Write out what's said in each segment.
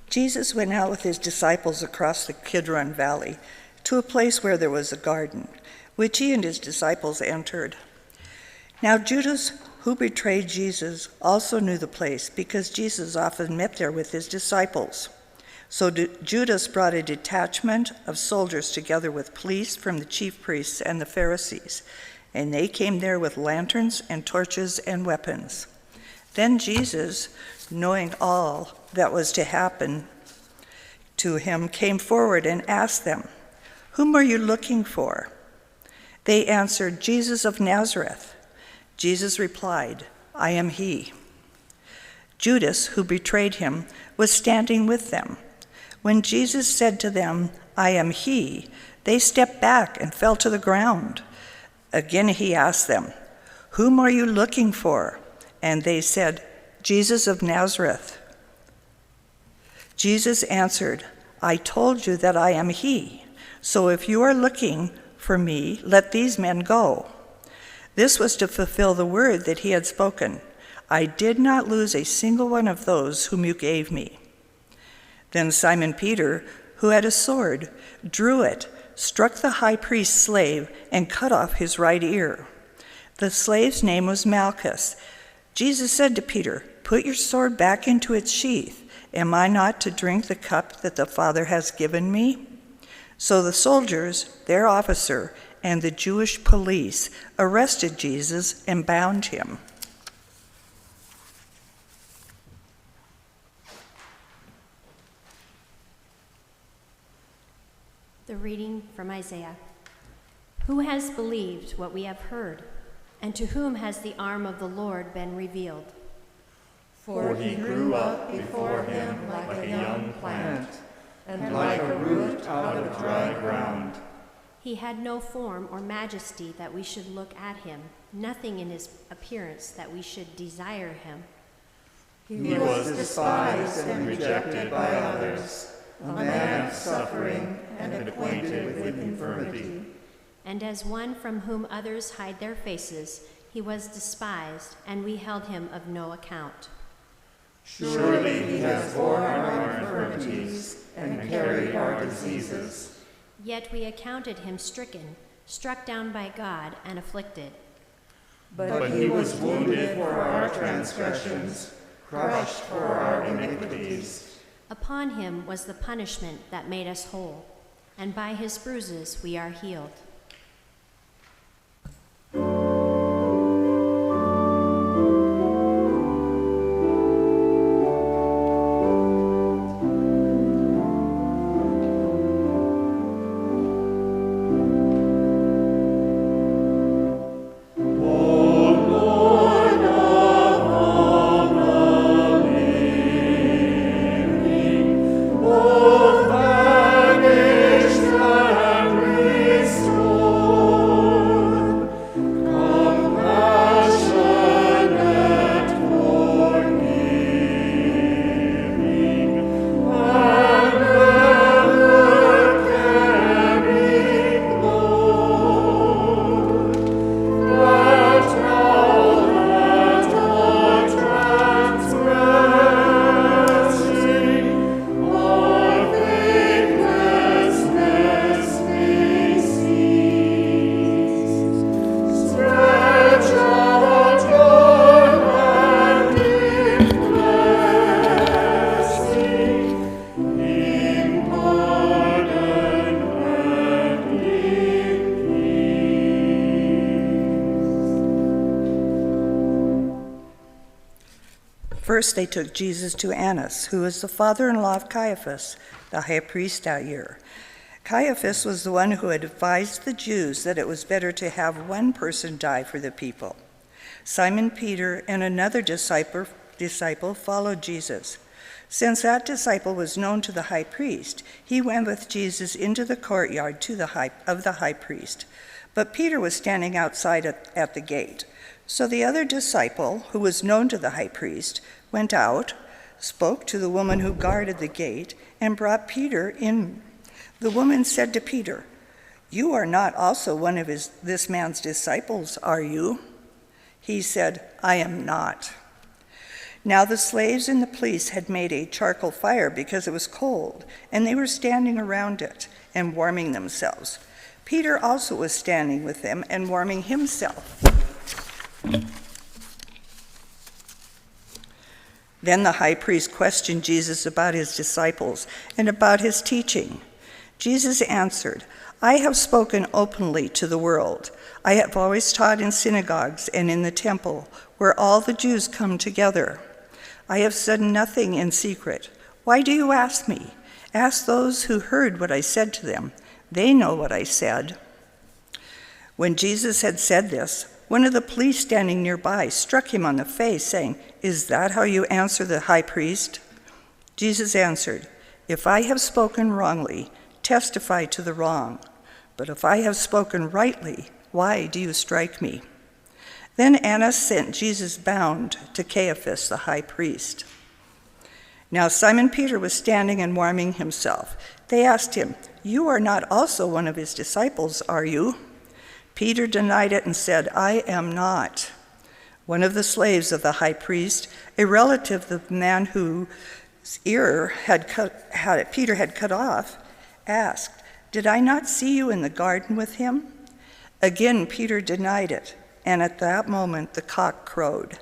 Jesus went out with his disciples across the Kidron Valley to a place where there was a garden, which he and his disciples entered. Now Judas, who betrayed Jesus, also knew the place because Jesus often met there with his disciples. So Judas brought a detachment of soldiers together with police from the chief priests and the Pharisees, and they came there with lanterns and torches and weapons. Then Jesus, knowing all that was to happen to him, came forward and asked them, "Whom are you looking for?" They answered, "Jesus of Nazareth." Jesus replied, "I am he." Judas, who betrayed him, was standing with them. When Jesus said to them, "I am he," they stepped back and fell to the ground. Again he asked them, "Whom are you looking for?" And they said, "Jesus of Nazareth." Jesus answered, "I told you that I am he. So if you are looking for me, let these men go." This was to fulfill the word that he had spoken. "I did not lose a single one of those whom you gave me." Then Simon Peter, who had a sword, drew it, struck the high priest's slave, and cut off his right ear. The slave's name was Malchus. Jesus said to Peter, "Put your sword back into its sheath. Am I not to drink the cup that the Father has given me?" So the soldiers, their officer, and the Jewish police arrested Jesus and bound him. The reading from Isaiah. Who has believed what we have heard, and to whom has the arm of the Lord been revealed? For he grew up before him like a young plant, and like a root out of dry ground. He had no form or majesty that we should look at him, nothing in his appearance that we should desire him. He was despised and rejected by others, a man of suffering and acquainted with infirmity. And as one from whom others hide their faces, he was despised, and we held him of no account. Surely he has borne our infirmities and carried our diseases. Yet we accounted him stricken, struck down by God, and afflicted. But he was wounded for our transgressions, crushed for our iniquities. Upon him was the punishment that made us whole, and by his bruises we are healed. First, they took Jesus to Annas, who was the father-in-law of Caiaphas, the high priest that year. Caiaphas was the one who had advised the Jews that it was better to have one person die for the people. Simon Peter and another disciple followed Jesus. Since that disciple was known to the high priest, he went with Jesus into the courtyard of the high priest. But Peter was standing outside at the gate. So the other disciple, who was known to the high priest, went out, spoke to the woman who guarded the gate, and brought Peter in. The woman said to Peter, "You are not also one of this man's disciples, are you?" He said, "I am not." Now the slaves and the police had made a charcoal fire because it was cold, and they were standing around it and warming themselves. Peter also was standing with them and warming himself. Then the high priest questioned Jesus about his disciples and about his teaching. Jesus answered, "I have spoken openly to the world. I have always taught in synagogues and in the temple, where all the Jews come together. I have said nothing in secret. Why do you ask me? Ask those who heard what I said to them. They know what I said." When Jesus had said this, one of the police standing nearby struck him on the face, saying, "Is that how you answer the high priest?" Jesus answered, "If I have spoken wrongly, testify to the wrong. But if I have spoken rightly, why do you strike me?" Then Annas sent Jesus bound to Caiaphas, the high priest. Now Simon Peter was standing and warming himself. They asked him, "You are not also one of his disciples, are you?" Peter denied it and said, "I am not." One of the slaves of the high priest, a relative of the man whose ear Peter had cut off, asked, "Did I not see you in the garden with him?" Again Peter denied it, and at that moment the cock crowed.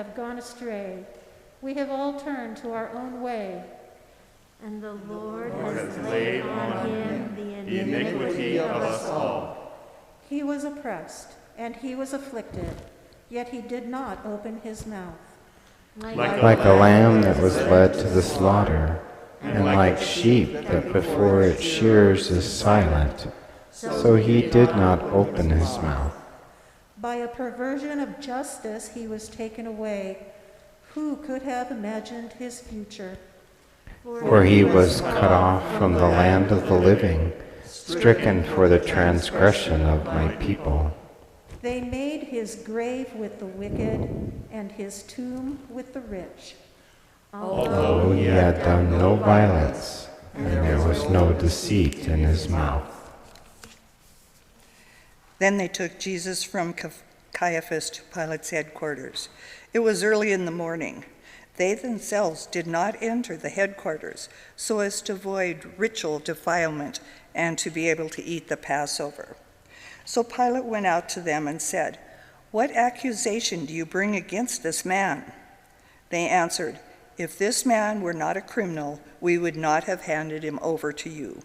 have gone astray. We have all turned to our own way. And the Lord has laid on him the iniquity of us all. He was oppressed, and he was afflicted, yet he did not open his mouth. Like a lamb that was led to the slaughter, and like sheep that before its shearers is silent, so he did not open his mouth. By a perversion of justice he was taken away. Who could have imagined his future? For he was cut off from the land of the living, stricken for the transgression of my people. They made his grave with the wicked, and his tomb with the rich. Although he had done no violence, and there was no deceit in his mouth. Then they took Jesus from Caiaphas to Pilate's headquarters. It was early in the morning. They themselves did not enter the headquarters so as to avoid ritual defilement and to be able to eat the Passover. So Pilate went out to them and said, "What accusation do you bring against this man?" They answered, "If this man were not a criminal, we would not have handed him over to you."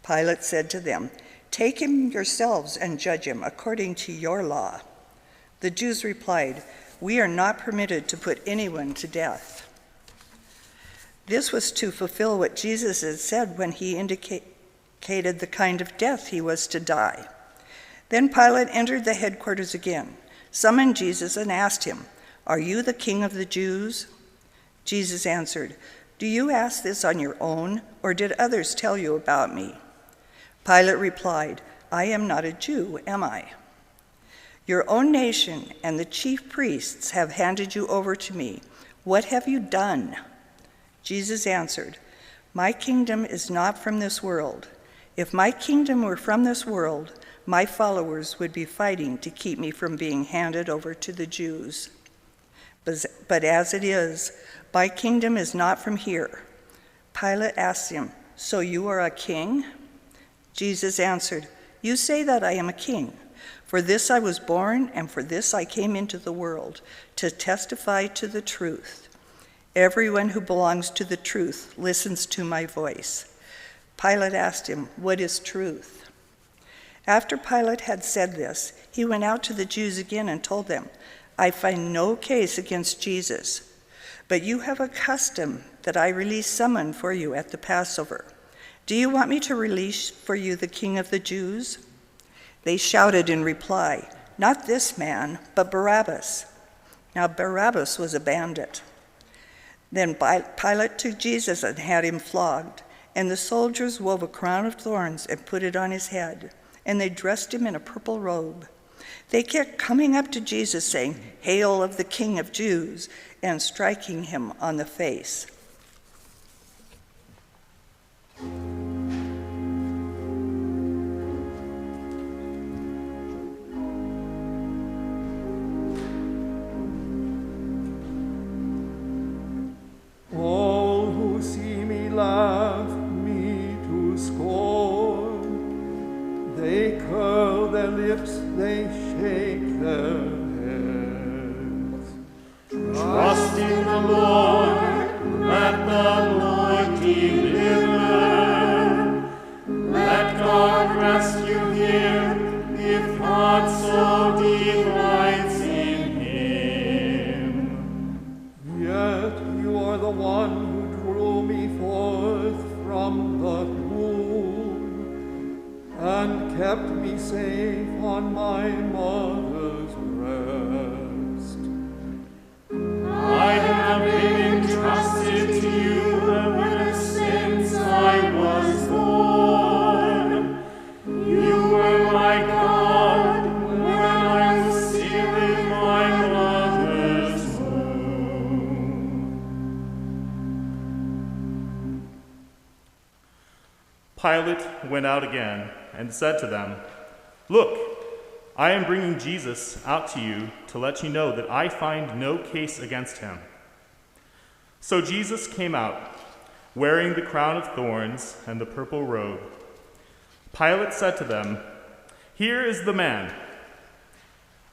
Pilate said to them, "Take him yourselves and judge him according to your law." The Jews replied, "We are not permitted to put anyone to death." This was to fulfill what Jesus had said when he indicated the kind of death he was to die. Then Pilate entered the headquarters again, summoned Jesus, and asked him, "Are you the king of the Jews?" Jesus answered, "Do you ask this on your own, or did others tell you about me?" Pilate replied, "I am not a Jew, am I? Your own nation and the chief priests have handed you over to me. What have you done?" Jesus answered, "My kingdom is not from this world. If my kingdom were from this world, my followers would be fighting to keep me from being handed over to the Jews. But as it is, my kingdom is not from here." Pilate asked him, "So you are a king?" Jesus answered, "You say that I am a king. For this I was born, and for this I came into the world, to testify to the truth. Everyone who belongs to the truth listens to my voice." Pilate asked him, "What is truth?" After Pilate had said this, he went out to the Jews again and told them, "I find no case against Jesus, but you have a custom that I release someone for you at the Passover. Do you want me to release for you the King of the Jews?" They shouted in reply, "Not this man, but Barabbas." Now Barabbas was a bandit. Then Pilate took Jesus and had him flogged, and the soldiers wove a crown of thorns and put it on his head, and they dressed him in a purple robe. They kept coming up to Jesus saying, "Hail of the King of Jews," and striking him on the face. All who see me laugh me to scorn. They curl their lips, they shake their heads. Trust in the Lord, let the Lord deliver. Let God rescue him, if God so delights in him. Yet you are the one who drew me forth from the womb and kept me safe on my mother's breast. I have been entrusted to you ever since I was born. You were my God when I was still in my mother's womb. Pilate went out again and said to them, "Look, I am bringing Jesus out to you to let you know that I find no case against him." So Jesus came out, wearing the crown of thorns and the purple robe. Pilate said to them, "Here is the man."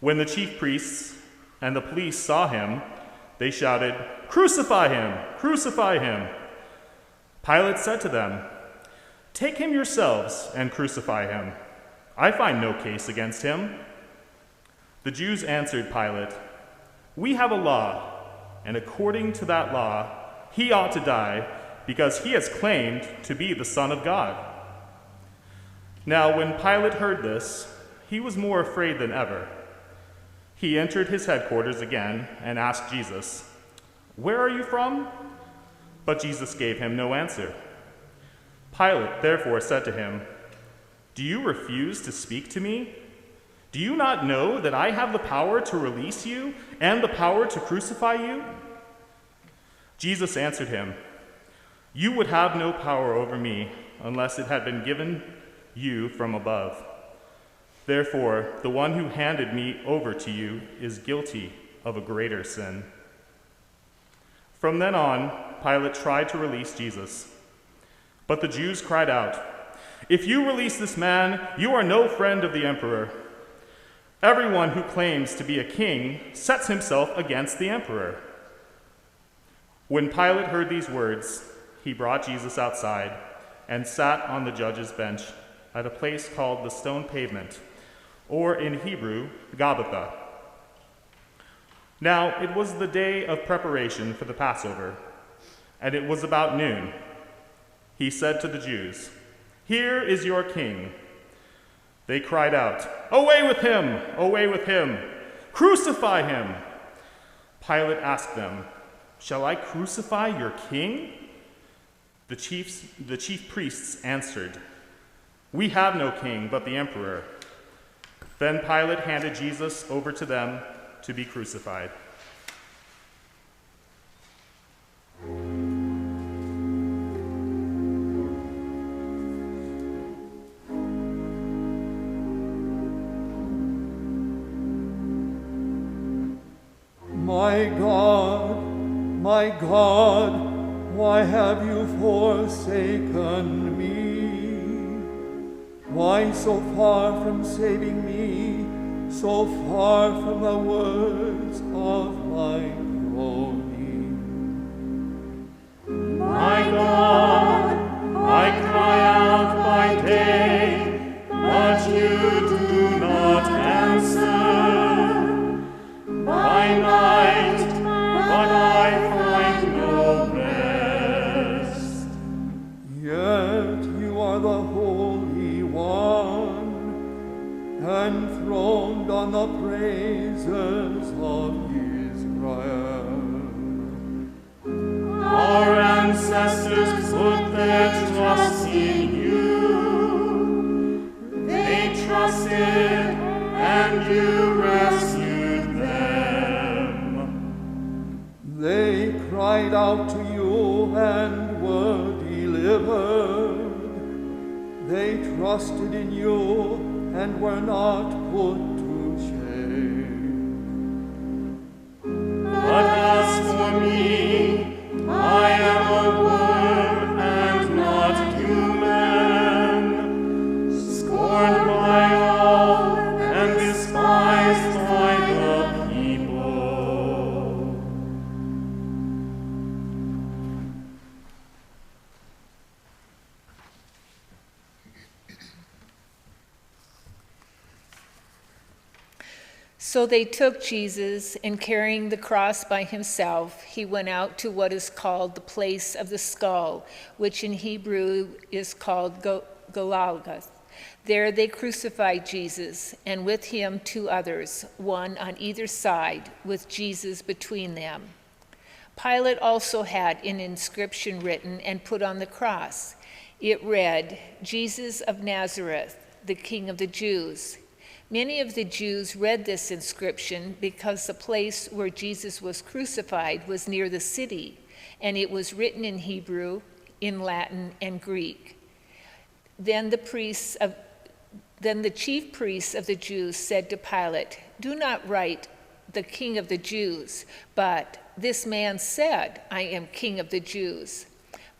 When the chief priests and the police saw him, they shouted, "Crucify him! Crucify him!" Pilate said to them, "Take him yourselves and crucify him. I find no case against him." The Jews answered Pilate, "We have a law, and according to that law, he ought to die because he has claimed to be the Son of God." Now, when Pilate heard this, he was more afraid than ever. He entered his headquarters again and asked Jesus, "Where are you from?" But Jesus gave him no answer. Pilate therefore said to him, "Do you refuse to speak to me? Do you not know that I have the power to release you and the power to crucify you?" Jesus answered him, "You would have no power over me unless it had been given you from above. Therefore, the one who handed me over to you is guilty of a greater sin." From then on, Pilate tried to release Jesus. But the Jews cried out, "If you release this man, you are no friend of the emperor. Everyone who claims to be a king sets himself against the emperor." When Pilate heard these words, he brought Jesus outside and sat on the judge's bench at a place called the Stone Pavement, or in Hebrew, Gabbatha. Now it was the day of preparation for the Passover, and it was about noon. He said to the Jews, "Here is your king." They cried out, "Away with him! Away with him! Crucify him!" Pilate asked them, "Shall I crucify your king?" The chief priests answered, "We have no king but the emperor." Then Pilate handed Jesus over to them to be crucified. my God, why have you forsaken me? Why so far from saving me, so far from the words of my groaning? My God, I cry out by day, but you do not answer. By night, but I find no rest. Yet you are the Holy One, enthroned on the praises of Israel. Our ancestors put their trust in you. They trusted, and you rescued them. They cried out to you and were delivered. They trusted in you and were not put to shame. But as for me, I am a worm and not human, scorned by all and despised by the people. So they took Jesus, and carrying the cross by himself, he went out to what is called the place of the skull, which in Hebrew is called Golgotha. There they crucified Jesus, and with him 2 others, one on either side, with Jesus between them. Pilate also had an inscription written and put on the cross. It read, "Jesus of Nazareth, the King of the Jews." Many of the Jews read this inscription because the place where Jesus was crucified was near the city, and it was written in Hebrew, in Latin, and Greek. Then the chief priests of the Jews said to Pilate, "Do not write, 'the King of the Jews,' but 'This man said, I am King of the Jews.'"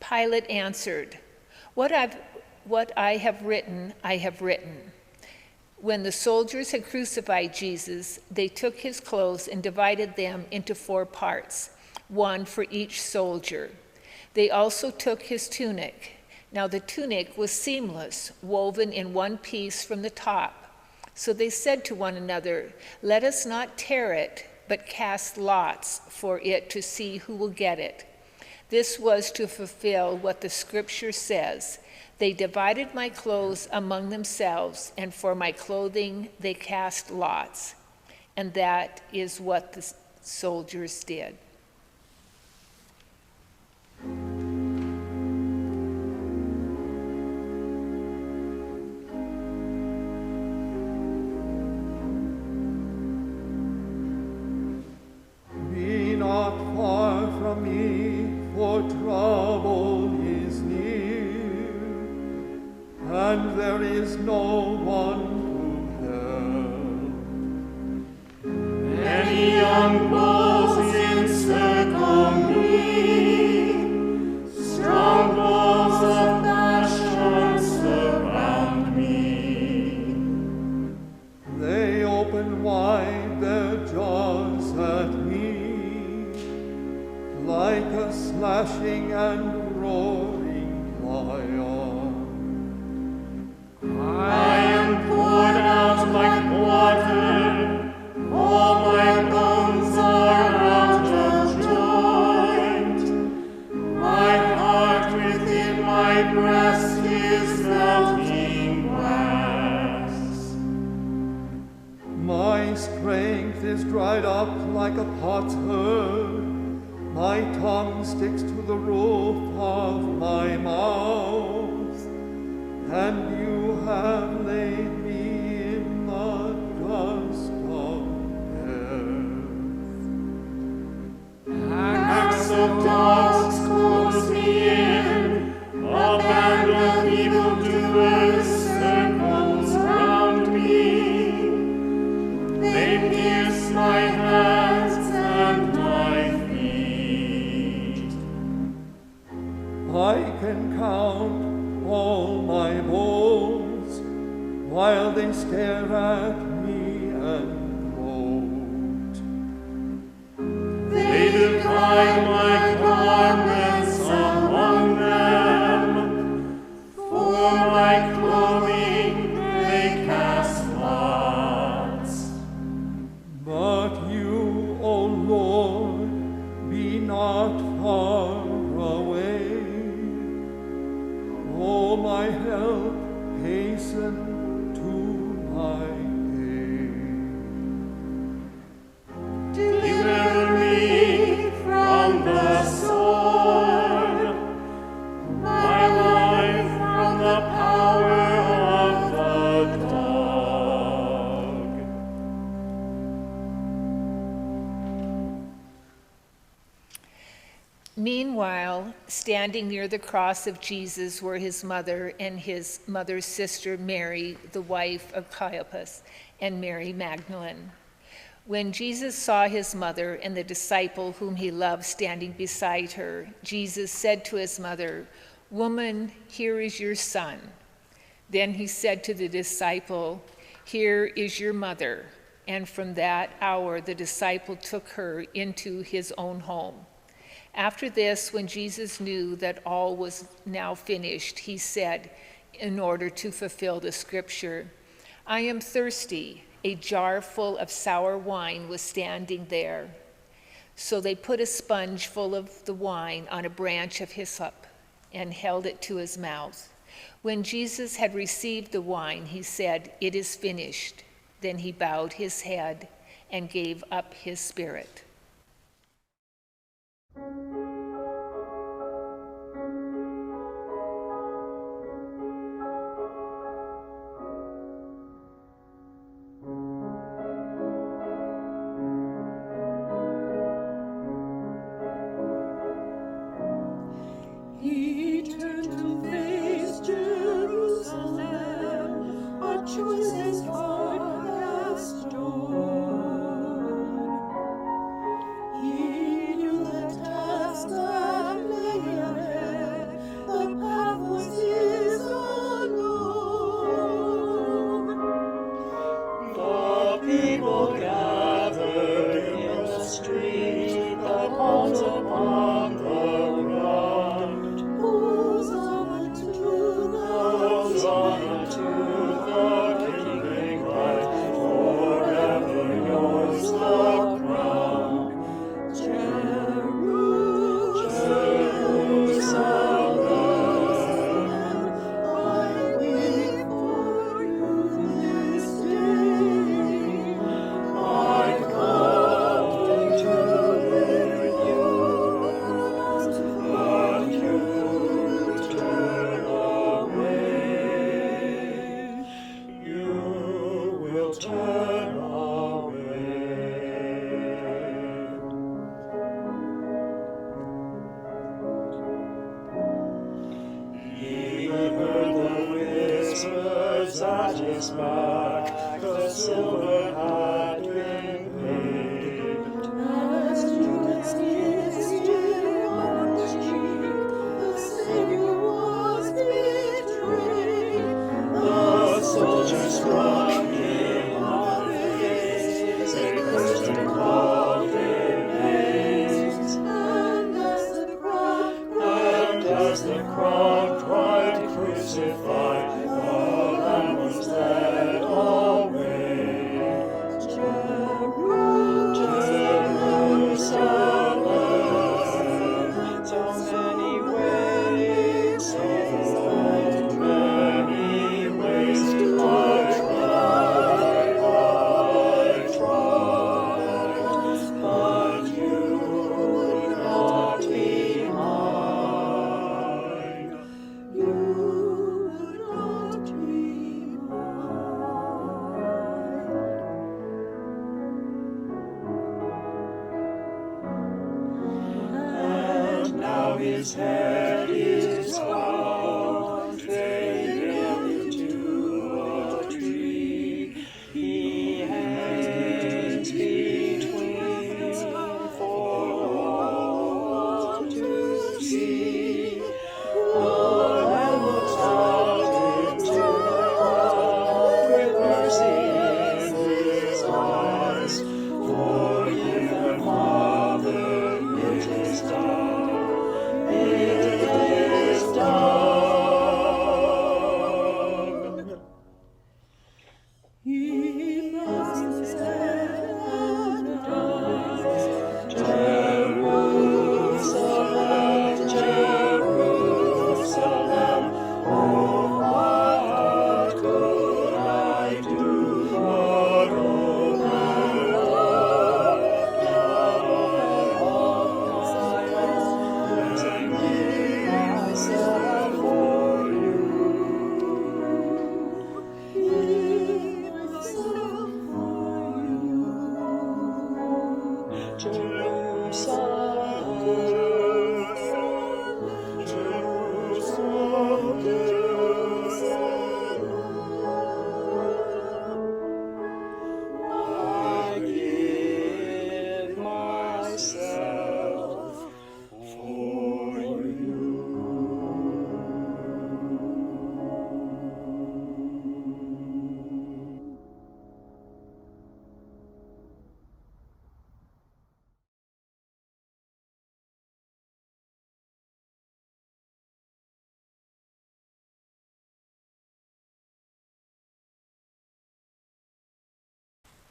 Pilate answered, What I have written, I have written." When the soldiers had crucified Jesus, they took his clothes and divided them into 4 parts, one for each soldier. They also took his tunic. Now the tunic was seamless, woven in one piece from the top. So they said to one another, "Let us not tear it, but cast lots for it to see who will get it." This was to fulfill what the scripture says, "They divided my clothes among themselves, and for my clothing they cast lots." And that is what the soldiers did. Be not far from me, for trouble is near, and there is no one to help. Many young bulls encircle me, strong bulls of Bashan surround me. They open wide their jaws at me, like a slashing and roaring lion. I am poured out like water, all my bones are out of joint. My heart within my breast is melting wax. My strength is dried up like a potsherd. My tongue sticks to the roof of my mouth, and you have laid me in the dust of death. Packs of dogs close me in, a band of evildoers circles round me. They pierce my hands and my can count all my bones, while they stare at me and gloat. They divide my garments among them, for my clothing they cast lots. But you, O Lord, be not far away. O my help, hasten to my aid. Deliver me from the sword, my life from the power of the dog. Meanwhile, standing near the cross of Jesus were his mother and his mother's sister Mary, the wife of Caiaphas, and Mary Magdalene. When Jesus saw his mother and the disciple whom he loved standing beside her, Jesus said to his mother, "Woman, here is your son." Then he said to the disciple, "Here is your mother." And from that hour the disciple took her into his own home. After this, when Jesus knew that all was now finished, he said, in order to fulfill the scripture, "I am thirsty." A jar full of sour wine was standing there. So they put a sponge full of the wine on a branch of hyssop and held it to his mouth. When Jesus had received the wine, he said, "It is finished." Then he bowed his head and gave up his spirit. He turned to face Jerusalem, but chose his heart as stone. He knew the task that lay ahead, the path was his alone. The people gathered in the street, the palms upon the ground. Hosanna to the King bright, forever yours the crown. Jerusalem, I wait for you this day. I've come to bring you, but you turn away. You will turn away. He heard the whispers at his back, the silver had been paid. As Judas kissed him on the cheek, the Savior was betrayed. The soldiers struck him on the face, they cursed and called him names. And as the crowd cried, "Crucify," the Lamb was led away. Jerusalem, so many ways, so many ways. I tried, but you would not be mine. You would not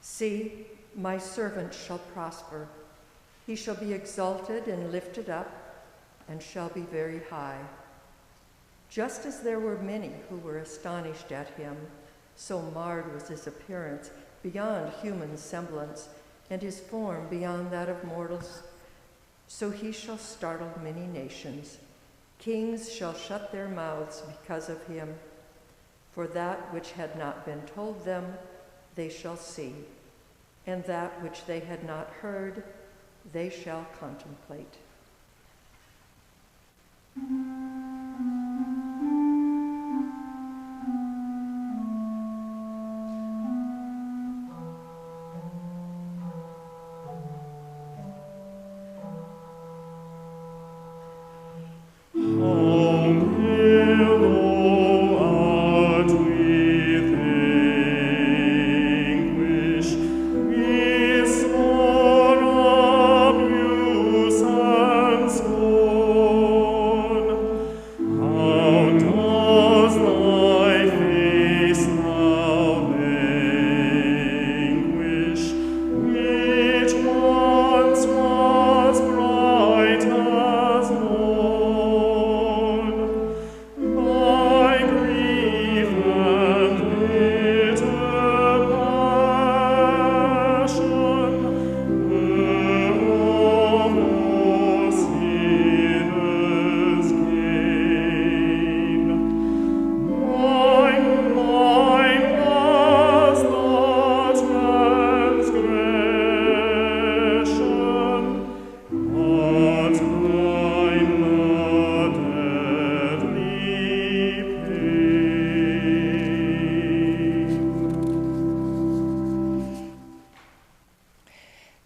See, my servant shall prosper. He shall be exalted and lifted up, and shall be very high. Just as there were many who were astonished at him, so marred was his appearance beyond human semblance, and his form beyond that of mortals, so he shall startle many nations. Kings shall shut their mouths because of him, for that which had not been told them they shall see, and that which they had not heard they shall contemplate.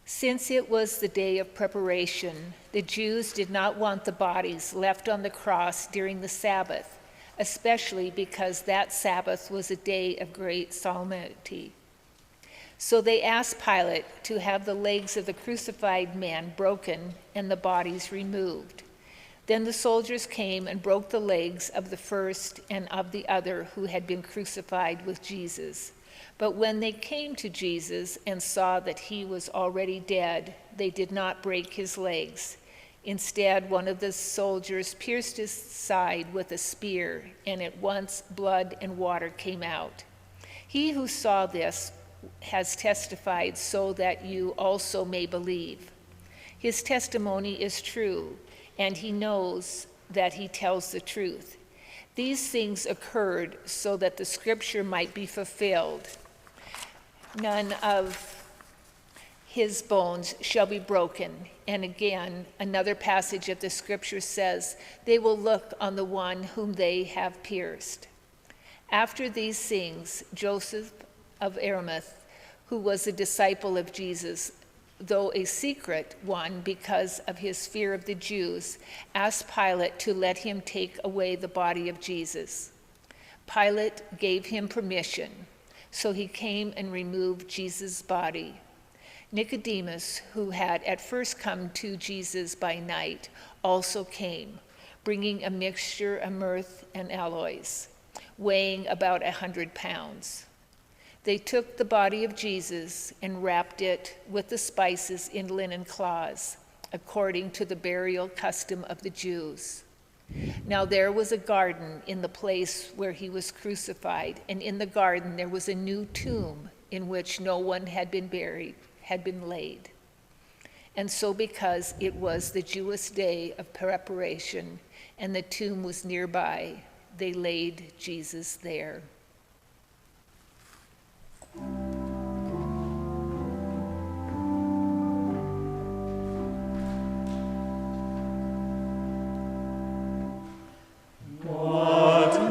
Since it was the day of preparation, the Jews did not want the bodies left on the cross during the Sabbath, especially because that Sabbath was a day of great solemnity. So they asked Pilate to have the legs of the crucified men broken and the bodies removed. Then the soldiers came and broke the legs of the first and of the other who had been crucified with Jesus. But when they came to Jesus and saw that he was already dead, they did not break his legs. Instead, one of the soldiers pierced his side with a spear, and at once blood and water came out. He who saw this has testified so that you also may believe. His testimony is true, and he knows that he tells the truth. These things occurred so that the scripture might be fulfilled. None of his bones shall be broken. And again, another passage of the scripture says, they will look on the one whom they have pierced. After these things, Joseph of Arimathea, who was a disciple of Jesus, though a secret one because of his fear of the Jews, asked Pilate to let him take away the body of Jesus. Pilate gave him permission, so he came and removed Jesus' body. Nicodemus, who had at first come to Jesus by night, also came, bringing a mixture of myrrh and aloes, weighing about 100 pounds. They took the body of Jesus and wrapped it with the spices in linen cloths, according to the burial custom of the Jews. Now there was a garden in the place where he was crucified, and in the garden there was a new tomb in which no one had been laid. And so because it was the Jewish day of preparation, and the tomb was nearby, they laid Jesus there. What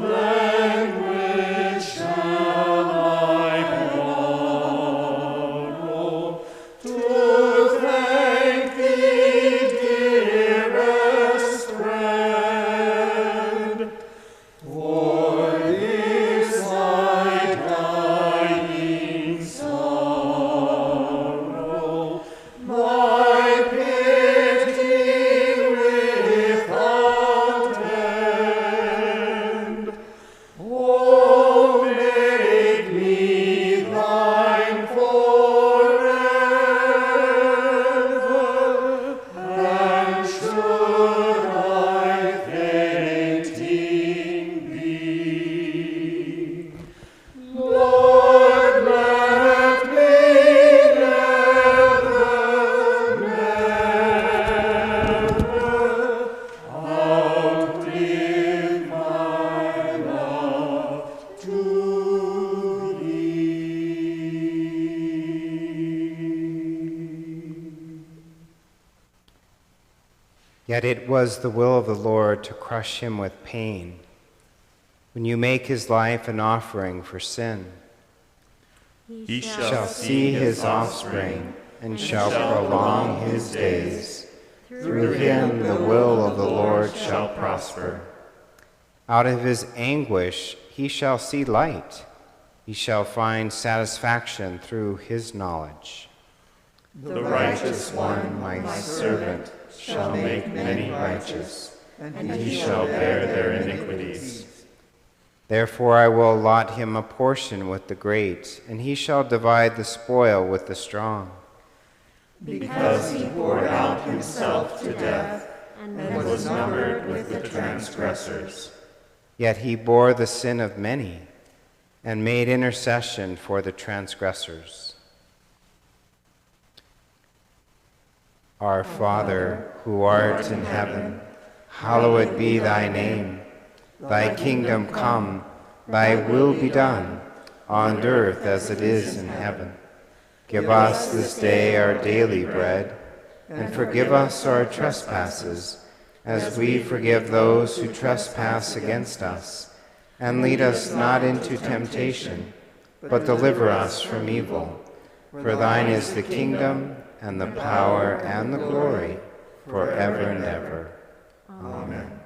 Yet it was the will of the Lord to crush him with pain. When you make his life an offering for sin, He shall see his offspring and shall prolong his days. Through him the will of the Lord shall prosper. Out of his anguish he shall see light. He shall find satisfaction through his knowledge. The righteous one, my servant, shall make many righteous, and he shall bear their iniquities. Therefore I will allot him a portion with the great, and he shall divide the spoil with the strong. Because he poured out himself to death, and was numbered with the transgressors. Yet he bore the sin of many, and made intercession for the transgressors. Our Father, who art in heaven, hallowed be thy name. Thy kingdom come, thy will be done, on earth as it is in heaven. Give us this day our daily bread, and forgive us our trespasses, as we forgive those who trespass against us. And lead us not into temptation, but deliver us from evil. For thine is the kingdom, and the power, and the glory, forever and ever. Amen.